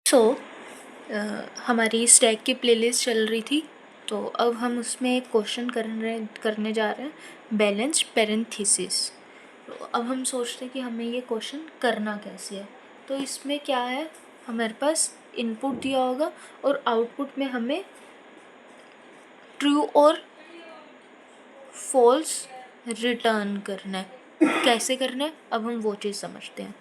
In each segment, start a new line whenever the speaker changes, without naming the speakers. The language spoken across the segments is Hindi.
सो हमारी स्टैक की प्लेलिस्ट चल रही थी, तो अब हम उसमें एक क्वेश्चन करने जा रहे हैं, बैलेंस्ड पैरेंथेसिस। तो अब हम सोचते हैं कि हमें ये क्वेश्चन करना कैसे है। तो इसमें क्या है, हमारे पास इनपुट दिया होगा और आउटपुट में हमें ट्रू और फॉल्स रिटर्न करना है। कैसे करना है, अब हम वो चीज़ समझते हैं।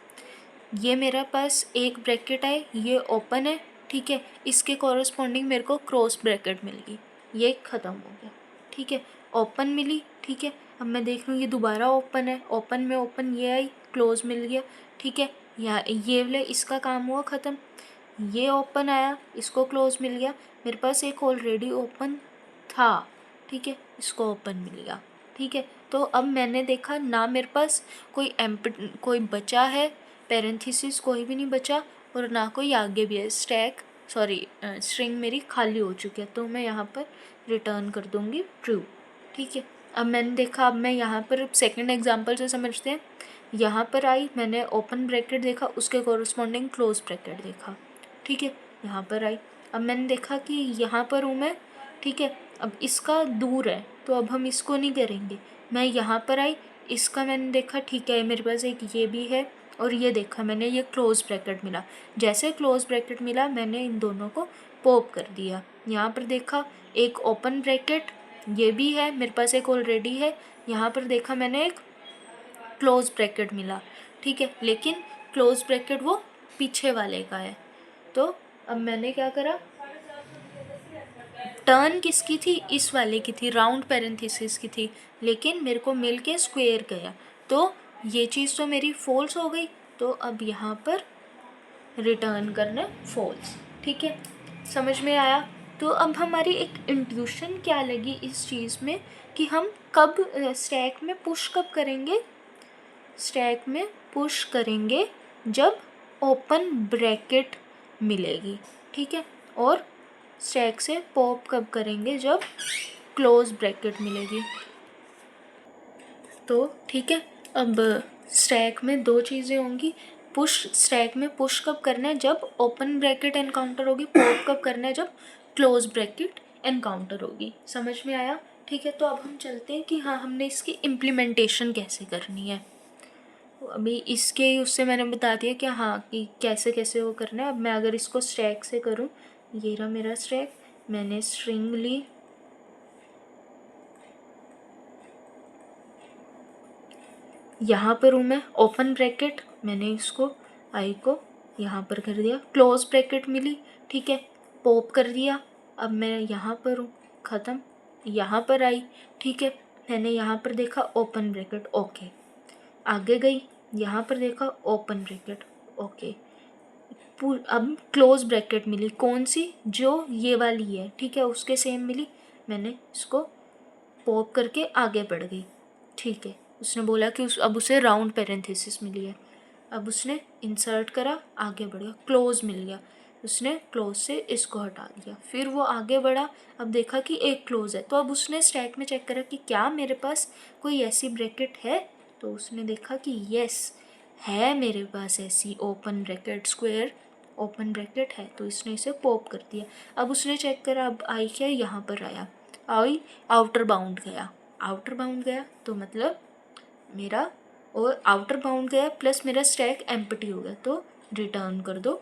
ये मेरा पास एक ब्रैकेट है, ये ओपन है, ठीक है। इसके कॉरस्पॉन्डिंग मेरे को क्रॉस ब्रैकेट मिल गई, ये ख़त्म हो गया, ठीक है। ओपन मिली, ठीक है। अब मैं देख रही हूँ ये दोबारा ओपन है, ओपन में ओपन ये आई, क्लोज मिल गया, ठीक है। ये वाले इसका काम हुआ ख़त्म। ये ओपन आया, इसको क्लोज मिल गया। मेरे पास एक ऑलरेडी ओपन था, ठीक है, इसको ओपन मिल गया, ठीक है। तो अब मैंने देखा ना मेरे पास कोई बचा है, पैरेंथेसिस कोई भी नहीं बचा, और ना कोई आगे भी है। स्ट्रिंग मेरी खाली हो चुकी है, तो मैं यहाँ पर रिटर्न कर दूँगी ट्रू, ठीक है। अब मैंने देखा, अब मैं यहाँ पर सेकंड एग्जांपल से समझते हैं। यहाँ पर आई, मैंने ओपन ब्रैकेट देखा, उसके कॉरस्पॉन्डिंग क्लोज ब्रैकेट देखा, ठीक है। यहाँ पर आई, अब मैंने देखा कि यहाँ पर हूँ मैं, ठीक है। अब इसका दूर है, तो अब हम इसको नहीं करेंगे। मैं यहाँ पर आई, इसका मैंने देखा, ठीक है, मेरे पास एक ये भी है, और ये देखा मैंने, ये क्लोज ब्रैकेट मिला। जैसे क्लोज ब्रैकेट मिला, मैंने इन दोनों को पॉप कर दिया। यहाँ पर देखा एक ओपन ब्रैकेट, ये भी है मेरे पास, एक ऑलरेडी है। यहाँ पर देखा मैंने एक क्लोज ब्रैकेट मिला, ठीक है, लेकिन क्लोज ब्रैकेट वो पीछे वाले का है। तो अब मैंने क्या करा, टर्न किसकी थी, इस वाले की थी, राउंड पैरेंथेसिस की थी, लेकिन मेरे को मिल के स्क्वेयर गया, तो ये चीज़ तो मेरी फॉल्स हो गई। तो अब यहाँ पर रिटर्न करना फॉल्स, ठीक है। समझ में आया। तो अब हमारी एक इंट्यूशन क्या लगी इस चीज़ में कि हम कब स्टैक में पुश कब करेंगे। स्टैक में पुश करेंगे जब ओपन ब्रैकेट मिलेगी, ठीक है। और स्टैक से पॉप कब करेंगे, जब क्लोज ब्रैकेट मिलेगी। तो ठीक है, अब स्टैक में दो चीज़ें होंगी। स्टैक में पुश कब करना है, जब ओपन ब्रैकेट एनकाउंटर होगी। पॉप कब करना है, जब क्लोज ब्रैकेट एनकाउंटर होगी। समझ में आया, ठीक है। तो अब हम चलते हैं कि हाँ, हमने इसकी इम्प्लीमेंटेशन कैसे करनी है। तो अभी इसके उससे मैंने बता दिया कि हाँ, कि कैसे कैसे वो करना है। अब मैं अगर इसको स्टैक से करूँ, ये रहा मेरा स्टैक, मैंने स्ट्रिंग ली, यहाँ पर हूँ मैं, ओपन ब्रैकेट, मैंने इसको आई को यहाँ पर कर दिया, क्लोज ब्रैकेट मिली, ठीक है, पॉप कर दिया। अब मैं यहाँ पर हूँ, ख़त्म। यहाँ पर आई, ठीक है, मैंने यहाँ पर देखा ओपन ब्रैकेट, ओके, आगे गई, यहाँ पर देखा ओपन ब्रैकेट, ओके। अब क्लोज ब्रैकेट मिली, कौन सी, जो ये वाली है, ठीक है, उसके सेम मिली, मैंने इसको पॉप करके आगे बढ़ गई, ठीक है। उसने बोला कि अब उसे राउंड पैरेंथेसिस मिली है, अब उसने इंसर्ट करा, आगे बढ़ गया, क्लोज मिल गया, उसने क्लोज से इसको हटा दिया, फिर वो आगे बढ़ा, अब देखा कि एक क्लोज है, तो अब उसने स्टैक में चेक करा कि क्या मेरे पास कोई ऐसी ब्रैकेट है। तो उसने देखा कि यस, है मेरे पास ऐसी open bracket, square open bracket है, तो इसने इसे पॉप कर दिया। अब उसने चेक करा, अब आई क्या, यहाँ पर आया, आई आउटर बाउंड गया, आउटर बाउंड गया, तो मतलब मेरा, और आउटर बाउंड गया प्लस मेरा स्टैक एम्प्टी हो गया, तो रिटर्न कर दो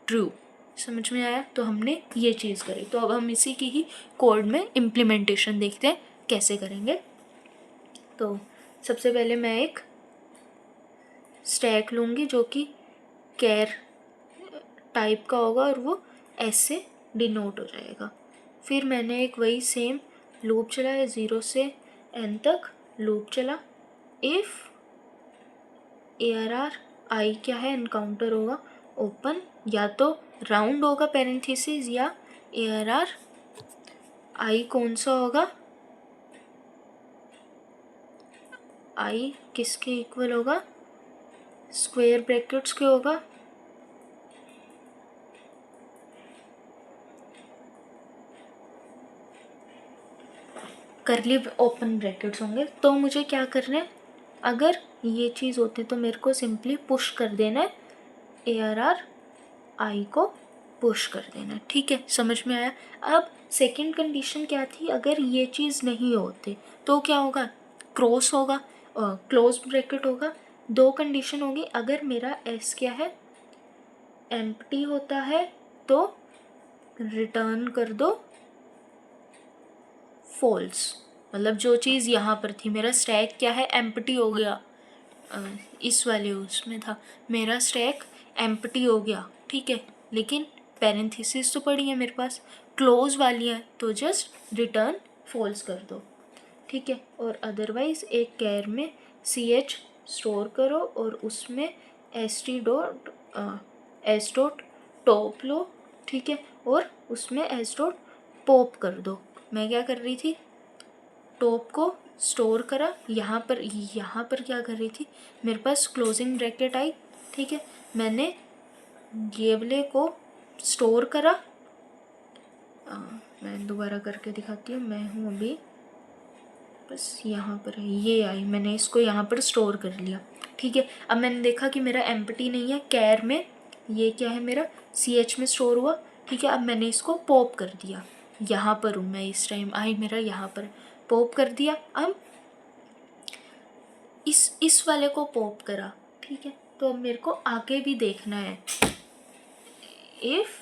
ट्रू। समझ में आया। तो हमने ये चीज़ करी। तो अब हम इसी की ही कोड में इम्प्लीमेंटेशन देखते हैं कैसे करेंगे। तो सबसे पहले मैं एक स्टैक लूँगी जो कि कैर टाइप का होगा, और वो ऐसे डिनोट हो जाएगा। फिर मैंने एक वही सेम लूप चलाया, 0 से n तक लूप चला। इफ़ ARR आई क्या है, एनकाउंटर होगा ओपन, या तो राउंड होगा पैरेंथेसिस, या ARR आई कौन सा होगा, आई किसके इक्वल होगा, स्क्वायर ब्रैकेट्स के होगा, करली ओपन ब्रैकेट्स होंगे। तो मुझे क्या करना है, अगर ये चीज़ होती तो मेरे को सिंपली पुश कर देना है ARR आई को पुश कर देना, ठीक है, समझ में आया। अब सेकंड कंडीशन क्या थी, अगर ये चीज़ नहीं होती तो क्या होगा, क्रॉस होगा, क्लोज ब्रैकेट होगा। दो कंडीशन होगी, अगर मेरा एस क्या है, एम्प्टी होता है तो रिटर्न कर दो फॉल्स, मतलब जो चीज़ यहाँ पर थी, मेरा स्टैक क्या है, एम्प्टी हो गया, इस वाले उसमें था, मेरा स्टैक एम्प्टी हो गया, ठीक है, लेकिन पैरेंथेसिस तो पड़ी है मेरे पास, क्लोज वाली है, तो जस्ट रिटर्न फॉल्स कर दो, ठीक है। और अदरवाइज़ एक कैर में ch स्टोर करो और उसमें एस डॉट टॉप लो, ठीक है, और उसमें एस डॉट पॉप कर दो। मैं क्या कर रही थी, टॉप को स्टोर करा, यहाँ पर क्या कर रही थी, मेरे पास क्लोजिंग ब्रैकेट आई, ठीक है, मैंने ये वाले को स्टोर करा। मैं दोबारा करके दिखाती हूँ, मैं हूँ अभी बस यहाँ पर है, ये आई, मैंने इसको यहाँ पर स्टोर कर लिया, ठीक है। अब मैंने देखा कि मेरा एम्प्टी नहीं है, कैर में ये क्या है, मेरा ch में स्टोर हुआ, ठीक है। अब मैंने इसको पॉप कर दिया, यहाँ पर हूँ मैं इस टाइम, आई मेरा यहाँ पर पॉप कर दिया। अब इस वाले को पॉप करा, ठीक है, तो अब मेरे को आगे भी देखना है, इफ़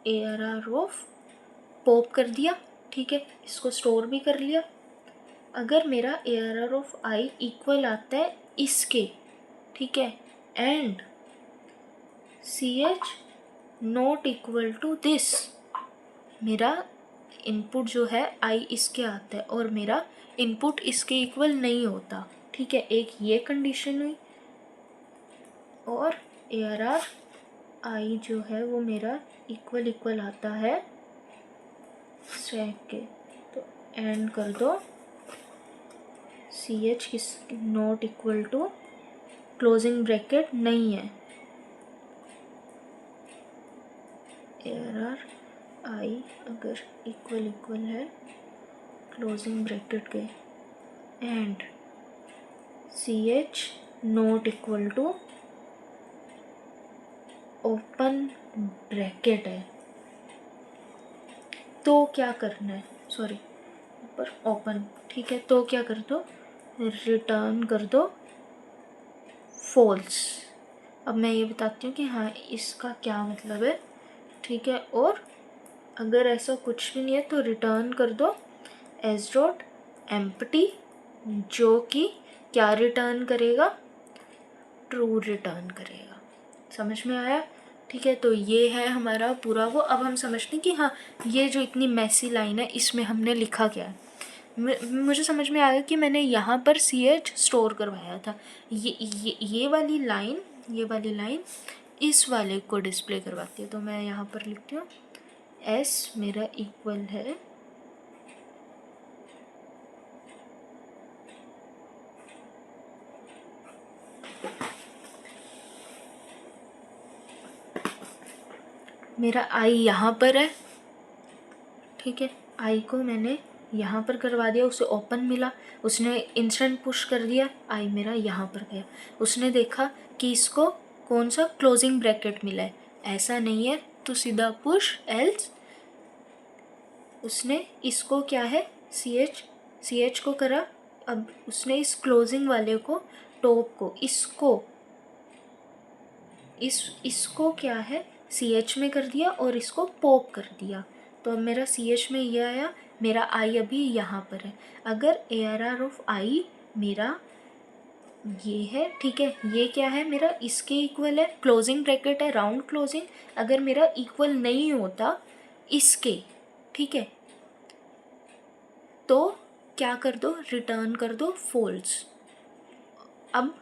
ARR ऑफ पॉप कर दिया, ठीक है, इसको स्टोर भी कर लिया। अगर मेरा ARR ऑफ आई इक्वल आता है इसके, ठीक है, and CH not equal to this, मेरा इनपुट जो है आई इसके आता है और मेरा इनपुट इसके इक्वल नहीं होता, ठीक है, एक ये कंडीशन हुई। और ARR आई जो है वो मेरा इक्वल आता है स्टैक के, तो एंड कर दो CH किस not equal to, closing bracket नहीं है, ARR आई अगर इक्वल है क्लोजिंग ब्रैकेट के, and CH not equal to open bracket है, तो क्या करना है, सॉरी ऊपर ओपन, ठीक है, तो क्या कर दो, रिटर्न कर दो फॉल्स। अब मैं ये बताती हूँ कि हाँ इसका क्या मतलब है, ठीक है। और अगर ऐसा कुछ भी नहीं है तो रिटर्न कर दो एस डॉट एम्प्टी, जो कि क्या रिटर्न करेगा, ट्रू रिटर्न करेगा। समझ में आया, ठीक है। तो ये है हमारा पूरा वो। अब हम समझते हैं कि हाँ ये जो इतनी मैसी लाइन है इसमें हमने लिखा क्या है। मुझे समझ में आया कि मैंने यहाँ पर CH स्टोर करवाया था, ये वाली लाइन इस वाले को डिस्प्ले करवाती है। तो मैं यहाँ पर लिखती हूँ S मेरा इक्वल है मेरा I यहाँ पर है, ठीक है, I को मैंने यहाँ पर करवा दिया, उसे ओपन मिला, उसने इंस्टेंट पुश कर दिया, I मेरा यहाँ पर गया, उसने देखा कि इसको कौन सा क्लोजिंग ब्रैकेट मिला है, ऐसा नहीं है तो सीधा पुश एल्स, उसने इसको क्या है CH को करा, अब उसने इस क्लोजिंग वाले को टॉप को इसको क्या है CH में कर दिया और इसको पॉप कर दिया। तो अब मेरा CH में ये आया, मेरा I अभी यहाँ पर है। अगर ARR ऑफ I मेरा ये है, ठीक है, ये क्या है मेरा इसके इक्वल है, क्लोजिंग ब्रैकेट है राउंड क्लोजिंग, अगर मेरा इक्वल नहीं होता इसके, ठीक है, तो क्या कर दो, रिटर्न कर दो फॉल्स। अब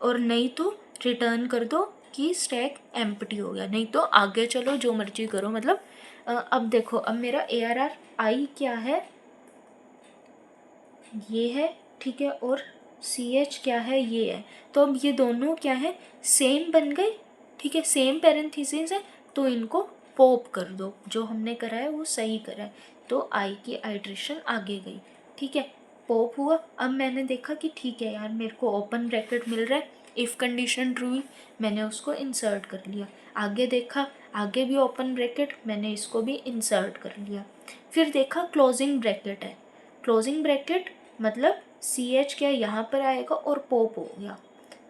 और नहीं तो रिटर्न कर दो कि स्टैक एम्प्टी हो गया, नहीं तो आगे चलो जो मर्जी करो। मतलब अब देखो, अब मेरा ARR आई क्या है, ये है, ठीक है, और CH क्या है, ये है। तो अब ये दोनों क्या है, सेम बन गए, ठीक है, सेम पैरेंथेसिस है, तो इनको पॉप कर दो, जो हमने करा है वो सही करा है, तो आई की आइट्रेशन आगे गई, ठीक है, पॉप हुआ। अब मैंने देखा कि ठीक है यार मेरे को ओपन ब्रैकेट मिल रहा है, इफ़ कंडीशन ट्रू हुई, मैंने उसको इंसर्ट कर लिया। आगे देखा, आगे भी ओपन ब्रैकेट, मैंने इसको भी इंसर्ट कर लिया। फिर देखा क्लोजिंग ब्रैकेट है, क्लोजिंग ब्रैकेट मतलब CH क्या यहाँ पर आएगा और पॉप हो गया।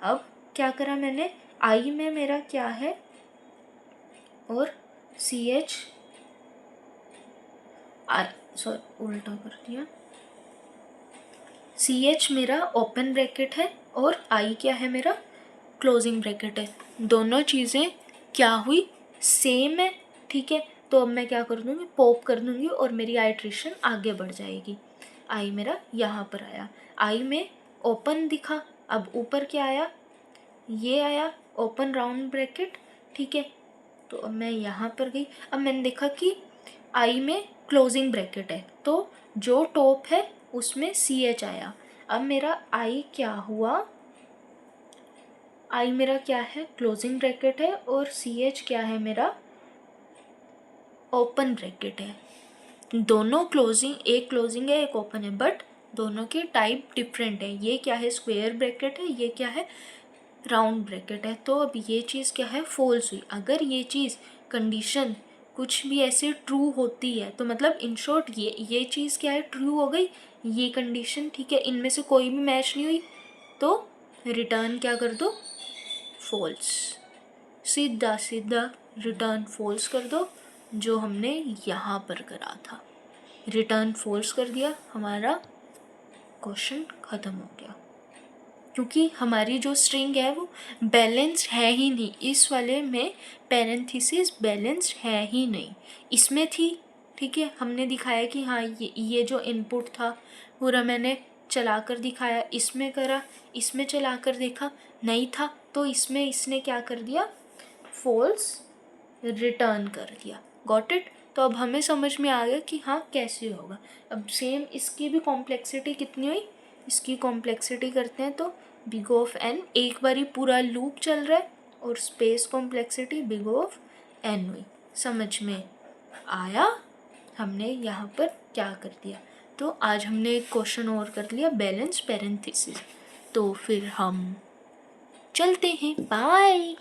अब क्या करा मैंने, आई में मेरा क्या है और CH सॉरी उल्टा कर दिया, CH मेरा ओपन ब्रैकेट है और आई क्या है मेरा क्लोजिंग ब्रैकेट है। दोनों चीज़ें क्या हुई, सेम है, ठीक है। तो अब मैं क्या कर दूँगी, पॉप कर दूँगी और मेरी आइट्रेशन आगे बढ़ जाएगी। आई मेरा यहाँ पर आया, आई में ओपन दिखा, अब ऊपर क्या आया, ये आया ओपन राउंड ब्रैकेट, ठीक है। तो अब मैं यहाँ पर गई, अब मैंने देखा कि आई में क्लोजिंग ब्रैकेट है, तो जो टॉप है उसमें CH आया। अब मेरा आई क्या हुआ, आई मेरा क्या है क्लोजिंग ब्रैकेट है और CH क्या है मेरा ओपन ब्रैकेट है। दोनों क्लोजिंग, एक क्लोजिंग है एक ओपन है, बट दोनों के टाइप डिफरेंट है। ये क्या है स्क्वायर ब्रैकेट है, ये क्या है राउंड ब्रैकेट है। तो अब ये चीज़ क्या है फॉल्स हुई। अगर ये चीज़ कंडीशन कुछ भी ऐसे ट्रू होती है तो मतलब इन शॉर्ट ये चीज़ क्या है ट्रू हो गई, ये कंडीशन, ठीक है, इनमें से कोई भी मैच नहीं हुई तो रिटर्न क्या कर दो, फॉल्स। सीधा सीधा रिटर्न फॉल्स कर दो, जो हमने यहाँ पर करा था। रिटर्न फॉल्स कर दिया, हमारा क्वेश्चन ख़त्म हो गया। क्योंकि हमारी जो स्ट्रिंग है वो बैलेंस्ड है ही नहीं, इस वाले में पैरेंथेसिस बैलेंस्ड है ही नहीं, इसमें थी, ठीक है। हमने दिखाया कि हाँ ये जो इनपुट था पूरा मैंने चला कर दिखाया, इसमें करा, इसमें चला कर देखा नहीं था, तो इसमें इसने क्या कर दिया, फॉल्स रिटर्न कर दिया। Got it. तो अब हमें समझ में आ गया कि हाँ कैसे होगा। अब सेम इसकी भी कॉम्प्लेक्सिटी कितनी हुई, इसकी कॉम्प्लेक्सिटी करते हैं तो बिग ऑफ n, एक बारी पूरा लूप चल रहा है और space complexity big of n हुई। समझ में आया हमने यहाँ पर क्या कर दिया। तो आज हमने एक क्वेश्चन और कर लिया, बैलेंस पैरेंथेसिस। तो फिर हम चलते हैं, बाय।